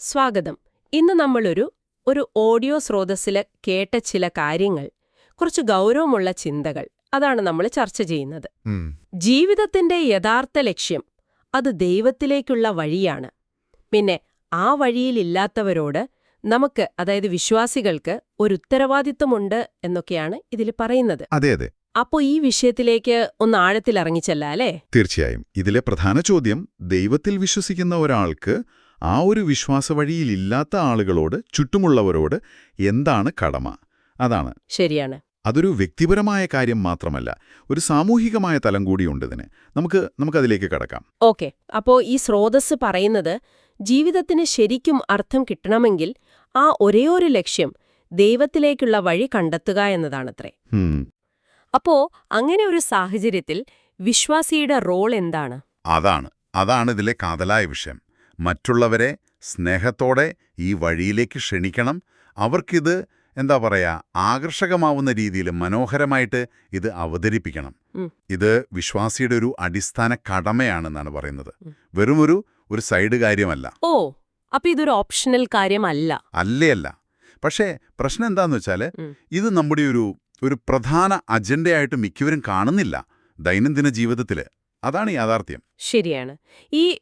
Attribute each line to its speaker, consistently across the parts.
Speaker 1: സ്വാഗതം. ഇന്ന് നമ്മളൊരു ഓഡിയോ സ്രോതസ്സില് കേട്ട ചില കാര്യങ്ങൾ, കുറച്ച് ഗൗരവമുള്ള ചിന്തകൾ, അതാണ് നമ്മൾ ചർച്ച ചെയ്യുന്നത്. ജീവിതത്തിന്റെ യഥാർത്ഥ ലക്ഷ്യം അത് ദൈവത്തിലേക്കുള്ള വഴിയാണ്. പിന്നെ ആ വഴിയിലില്ലാത്തവരോട് നമുക്ക്, അതായത് വിശ്വാസികൾക്ക്, ഒരു ഉത്തരവാദിത്വമുണ്ട് എന്നൊക്കെയാണ് ഇതിൽ പറയുന്നത്.
Speaker 2: അതെ അതെ.
Speaker 1: അപ്പോ ഈ വിഷയത്തിലേക്ക് ഒന്ന് ആഴത്തിലിറങ്ങിച്ചല്ല അല്ലേ?
Speaker 2: തീർച്ചയായും. ഇതിലെ പ്രധാന ചോദ്യം, ദൈവത്തിൽ വിശ്വസിക്കുന്ന ഒരാൾക്ക് ആ ഒരു വിശ്വാസവഴിയിലില്ലാത്ത ആളുകളോട്, ചുറ്റുമുള്ളവരോട് എന്താണ് കടമ? അതാണ്.
Speaker 1: ശരിയാണ്.
Speaker 2: അതൊരു വ്യക്തിപരമായ കാര്യം മാത്രമല്ല, ഒരു സാമൂഹികമായ തലം കൂടിയുണ്ട് ഇതിന്. നമുക്കതിലേക്ക് കടക്കാം.
Speaker 1: ഓക്കെ. അപ്പോ ഈ സ്രോതസ് പറയുന്നത് ജീവിതത്തിന് ശരിക്കും അർത്ഥം കിട്ടണമെങ്കിൽ ആ ഒരേയൊരു ലക്ഷ്യം ദൈവത്തിലേക്കുള്ള വഴി കണ്ടെത്തുക എന്നതാണത്രേ. അപ്പോ അങ്ങനെ ഒരു സാഹചര്യത്തിൽ വിശ്വാസിയുടെ റോൾ എന്താണ്?
Speaker 2: അതാണ് ഇതിലെ കാതലായ വിഷയം. മറ്റുള്ളവരെ സ്നേഹത്തോടെ ഈ വഴിയിലേക്ക് ക്ഷണിക്കണം. അവർക്കിത് ആകർഷകമാവുന്ന രീതിയിൽ മനോഹരമായിട്ട് ഇത് അവതരിപ്പിക്കണം. ഇത് വിശ്വാസിയുടെ ഒരു അടിസ്ഥാന കടമയാണെന്നാണ് പറയുന്നത്. വെറുമൊരു സൈഡ് കാര്യമല്ല.
Speaker 1: ഓ, അപ്പൊ ഇതൊരു ഓപ്ഷണൽ കാര്യമല്ല.
Speaker 2: അല്ല. പക്ഷേ പ്രശ്നം എന്താന്ന് വെച്ചാൽ, ഇത് നമ്മുടെ ഒരു പ്രധാന അജണ്ടയായിട്ട് മിക്കവരും കാണുന്നില്ല ദൈനംദിന ജീവിതത്തിൽ. അതാണ് യാഥാർത്ഥ്യം.
Speaker 1: ശരിയാണ്.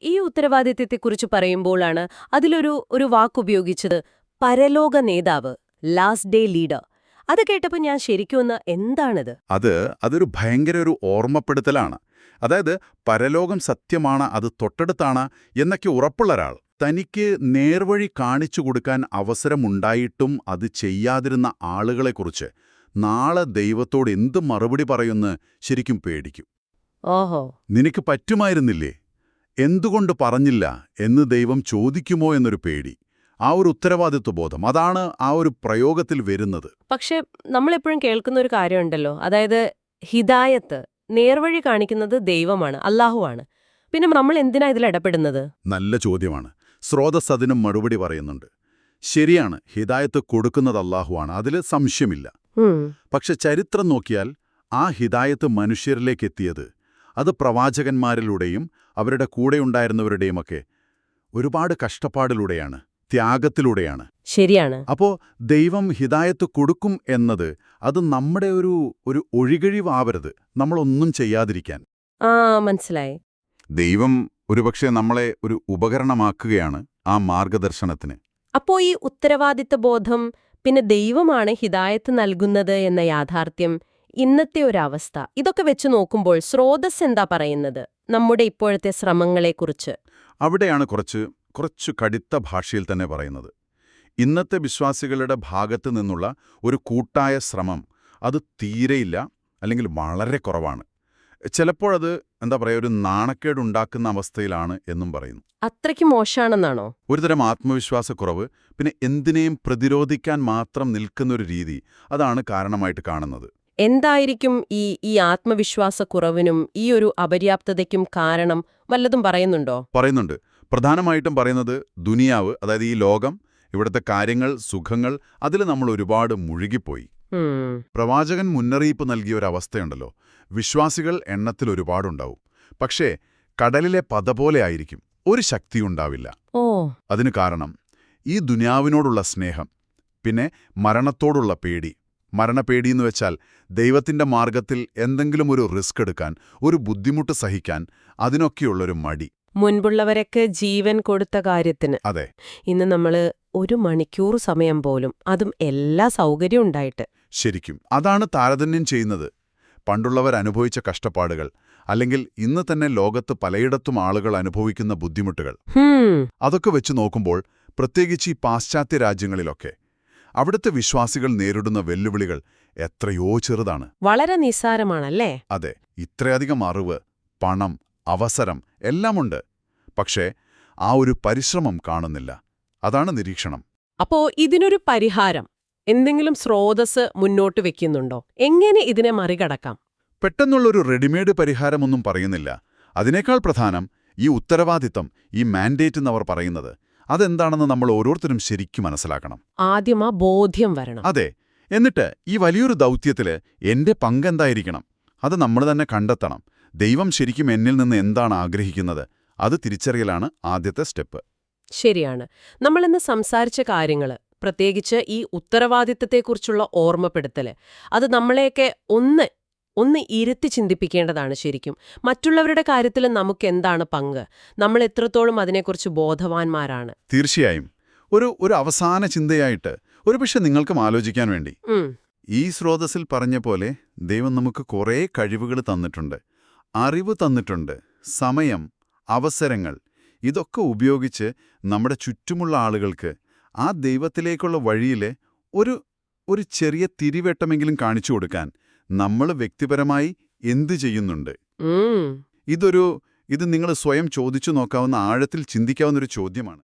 Speaker 1: ഈ ഉത്തരവാദിത്വത്തെക്കുറിച്ച് പറയുമ്പോഴാണ് അതിലൊരു വാക്കുപയോഗിച്ചത്, പരലോക നേതാവ്, ലാസ്റ്റ് ഡേ ലീഡർ. അത് കേട്ടപ്പോൾ ഞാൻ ശരിക്കും എന്താണത്?
Speaker 2: അതൊരു ഭയങ്കര ഓർമ്മപ്പെടുത്തലാണ്. അതായത് പരലോകം സത്യമാണ്, അത് തൊട്ടടുത്താണ് എന്നൊക്കെ ഉറപ്പുള്ള ഒരാൾ. തനിക്ക് നേർവഴി കാണിച്ചു കൊടുക്കാൻ അവസരമുണ്ടായിട്ടും അത് ചെയ്യാതിരുന്ന ആളുകളെക്കുറിച്ച് നാളെ ദൈവത്തോട് എന്ത് മറുപടി പറയുമെന്ന് ശരിക്കും പേടിക്കും.
Speaker 1: ഓഹോ,
Speaker 2: നിനക്ക് പറ്റുമായിരുന്നില്ലേ, എന്തുകൊണ്ട് പറഞ്ഞില്ല എന്ന് ദൈവം ചോദിക്കുമോ എന്നൊരു പേടി. ആ ഒരു ഉത്തരവാദിത്വബോധം, അതാണ് ആ ഒരു പ്രയോഗത്തിൽ വരുന്നത്.
Speaker 1: പക്ഷെ നമ്മളെപ്പോഴും കേൾക്കുന്ന ഒരു കാര്യമുണ്ടല്ലോ, അതായത് ഹിദായത്ത്, നേർവഴി കാണിക്കുന്നത് ദൈവമാണ്, അല്ലാഹുവാണ്. പിന്നെ നമ്മൾ എന്തിനാ ഇതിൽ ഇടപെടുന്നത്?
Speaker 2: നല്ല ചോദ്യമാണ്. സ്രോതസ് അതിനും മറുപടി പറയുന്നുണ്ട്. ശരിയാണ്, ഹിദായത്ത് കൊടുക്കുന്നത് അല്ലാഹുവാണ്, അതിൽ സംശയമില്ല. പക്ഷെ ചരിത്രം നോക്കിയാൽ ആ ഹിദായത്ത് മനുഷ്യരിലേക്കെത്തിയത് അത് പ്രവാചകന്മാരിലൂടെയും അവരുടെ കൂടെയുണ്ടായിരുന്നവരുടെയുമൊക്കെ ഒരുപാട് കഷ്ടപ്പാടിലൂടെയാണ്, ത്യാഗത്തിലൂടെയാണ്.
Speaker 1: ശരിയാണ്.
Speaker 2: അപ്പോ ദൈവം ഹിദായത്ത് കൊടുക്കും എന്നത് അത് നമ്മുടെ ഒരു ഒഴികഴിവാവരുത്, നമ്മളൊന്നും ചെയ്യാതിരിക്കാൻ.
Speaker 1: മനസ്സിലായി.
Speaker 2: ദൈവം ഒരുപക്ഷെ നമ്മളെ ഒരു ഉപകരണമാക്കുകയാണ് ആ മാർഗദർശനത്തിന്.
Speaker 1: അപ്പോ ഈ ഉത്തരവാദിത്വബോധം, പിന്നെ ദൈവമാണ് ഹിദായത്ത് നൽകുന്നത് എന്ന യാഥാർത്ഥ്യം, ഇന്നത്തെ ഒരവസ്ഥ, ഇതൊക്കെ വെച്ച് നോക്കുമ്പോൾ സ്രോതസ് എന്താ പറയുന്നത് നമ്മുടെ ഇപ്പോഴത്തെ ശ്രമങ്ങളെക്കുറിച്ച്?
Speaker 2: അവിടെയാണ് കുറച്ചു കടുത്ത ഭാഷയിൽ തന്നെ പറയുന്നത്. ഇന്നത്തെ വിശ്വാസികളുടെ ഭാഗത്തു നിന്നുള്ള ഒരു കൂട്ടായ ശ്രമം അത് തീരെയില്ല, അല്ലെങ്കിൽ വളരെ കുറവാണ്. ചിലപ്പോഴത് ഒരു നാണക്കേടുണ്ടാക്കുന്ന അവസ്ഥയിലാണ് എന്നും പറയുന്നു.
Speaker 1: അത്രയ്ക്ക് മോശമാണെന്നാണോ?
Speaker 2: ഒരുതരം ആത്മവിശ്വാസക്കുറവ്, പിന്നെ എന്തിനേയും പ്രതിരോധിക്കാൻ മാത്രം നിൽക്കുന്നൊരു രീതി, അതാണ് കാരണമായിട്ട് കാണുന്നത്.
Speaker 1: എന്തായിരിക്കും ഈ ആത്മവിശ്വാസക്കുറവിനും ഈ ഒരു അപര്യാപ്തതയ്ക്കും കാരണം? വല്ലതും പറയുന്നുണ്ടോ?
Speaker 2: പറയുന്നുണ്ട്. പ്രധാനമായിട്ടും പറയുന്നത് ദുനിയാവ്, അതായത് ഈ ലോകം, ഇവിടുത്തെ കാര്യങ്ങൾ, സുഖങ്ങൾ, അതിൽ നമ്മൾ ഒരുപാട് മുഴുകിപ്പോയി. പ്രവാചകൻ മുന്നറിയിപ്പ് നൽകിയ ഒരവസ്ഥയുണ്ടല്ലോ, വിശ്വാസികൾ എണ്ണത്തിൽ ഒരുപാടുണ്ടാവും, പക്ഷേ കടലിലെ പത പോലെ ആയിരിക്കും, ഒരു ശക്തിയുണ്ടാവില്ല. അതിനു കാരണം ഈ ദുനിയാവിനോടുള്ള സ്നേഹം, പിന്നെ മരണത്തോടുള്ള പേടി. മരണപേടിയെന്ന് വെച്ചാൽ ദൈവത്തിന്റെ മാർഗത്തിൽ എന്തെങ്കിലും ഒരു റിസ്ക് എടുക്കാൻ, ഒരു ബുദ്ധിമുട്ട് സഹിക്കാൻ, അതിനൊക്കെയുള്ളൊരു മടി.
Speaker 1: മുൻപുള്ളവരൊക്കെ ജീവൻ കൊടുത്ത കാര്യത്തിന്.
Speaker 2: അതെ.
Speaker 1: ഇന്ന് നമ്മള് 1 മണിക്കൂർ സമയം പോലും, അതും എല്ലാ സൗകര്യവും ഉണ്ടായിട്ട്.
Speaker 2: ശരിക്കും അതാണ് താരതമ്യം ചെയ്യുന്നത്. പണ്ടുള്ളവർ അനുഭവിച്ച കഷ്ടപ്പാടുകൾ, അല്ലെങ്കിൽ ഇന്ന് തന്നെ ലോകത്ത് പലയിടത്തും ആളുകൾ അനുഭവിക്കുന്ന ബുദ്ധിമുട്ടുകൾ, അതൊക്കെ വെച്ച് നോക്കുമ്പോൾ, പ്രത്യേകിച്ച് ഈ പാശ്ചാത്യ രാജ്യങ്ങളിലൊക്കെ അവിടുത്തെ വിശ്വാസികൾ നേരിടുന്ന വെല്ലുവിളികൾ എത്രയോ ചെറുതാണ്.
Speaker 1: വളരെ നിസ്സാരമാണല്ലേ?
Speaker 2: അതെ. ഇത്രയധികം അറിവ്, പണം, അവസരം എല്ലാമുണ്ട്. പക്ഷേ ആ ഒരു പരിശ്രമം കാണുന്നില്ല. അതാണ് നിരീക്ഷണം.
Speaker 1: അപ്പോ ഇതിനൊരു പരിഹാരം എന്തെങ്കിലും സ്രോതസ് മുന്നോട്ട് വെക്കുന്നുണ്ടോ? എങ്ങനെ ഇതിനെ മറികടക്കാം?
Speaker 2: പെട്ടെന്നുള്ളൊരു റെഡിമെയ്ഡ് പരിഹാരമൊന്നും പറയുന്നില്ല. അതിനേക്കാൾ പ്രധാനം ഈ ഉത്തരവാദിത്തം, ഈ മാൻഡേറ്റ് എന്നവർ പറയുന്നത്, അതെന്താണെന്ന് നമ്മൾ ഓരോരുത്തരും ശരിക്കും മനസ്സിലാക്കണം.
Speaker 1: ആദ്യം ആ ബോധ്യം വരണം.
Speaker 2: അതെ. എന്നിട്ട് ഈ വലിയൊരു ദൗത്യത്തില് എന്റെ പങ്കെന്തായിരിക്കണം, അത് നമ്മൾ തന്നെ കണ്ടെത്തണം. ദൈവം ശരിക്കും എന്നിൽ നിന്ന് എന്താണ് ആഗ്രഹിക്കുന്നത്, അത് തിരിച്ചറിയലാണ് ആദ്യത്തെ സ്റ്റെപ്പ്.
Speaker 1: ശരിയാണ്. നമ്മളിന്ന് സംസാരിച്ച കാര്യങ്ങൾ, പ്രത്യേകിച്ച് ഈ ഉത്തരവാദിത്തത്തെക്കുറിച്ചുള്ള ഓർമ്മപ്പെടുത്തല്, അത് നമ്മളെയൊക്കെ ഒന്ന് ഇരുത്തി ചിന്തിപ്പിക്കേണ്ടതാണ് ശരിക്കും. മറ്റുള്ളവരുടെ കാര്യത്തിൽ നമുക്കെന്താണ് പങ്ക്? നമ്മൾ എത്രത്തോളം അതിനെക്കുറിച്ച് ബോധവാന്മാരാണ്?
Speaker 2: തീർച്ചയായും. ഒരു അവസാന ചിന്തയായിട്ട് ഒരുപക്ഷെ നിങ്ങൾക്കും ആലോചിക്കാൻ വേണ്ടി,
Speaker 1: ഉം,
Speaker 2: ഈ സ്രോതസ്സിൽ പറഞ്ഞ പോലെ ദൈവം നമുക്ക് കുറേ കഴിവുകൾ തന്നിട്ടുണ്ട്, അറിവ് തന്നിട്ടുണ്ട്, സമയം, അവസരങ്ങൾ. ഇതൊക്കെ ഉപയോഗിച്ച് നമ്മുടെ ചുറ്റുമുള്ള ആളുകൾക്ക് ആ ദൈവത്തിലേക്കുള്ള വഴിയിലെ ഒരു ചെറിയ തിരിവെട്ടമെങ്കിലും കാണിച്ചു കൊടുക്കാൻ നമ്മൾ വ്യക്തിപരമായി എന്തു ചെയ്യുന്നുണ്ട്?
Speaker 1: ഉം.
Speaker 2: ഇത് നിങ്ങൾ സ്വയം ചോദിച്ചു നോക്കാവുന്ന, ആഴത്തിൽ ചിന്തിക്കാവുന്നൊരു ചോദ്യമാണ്.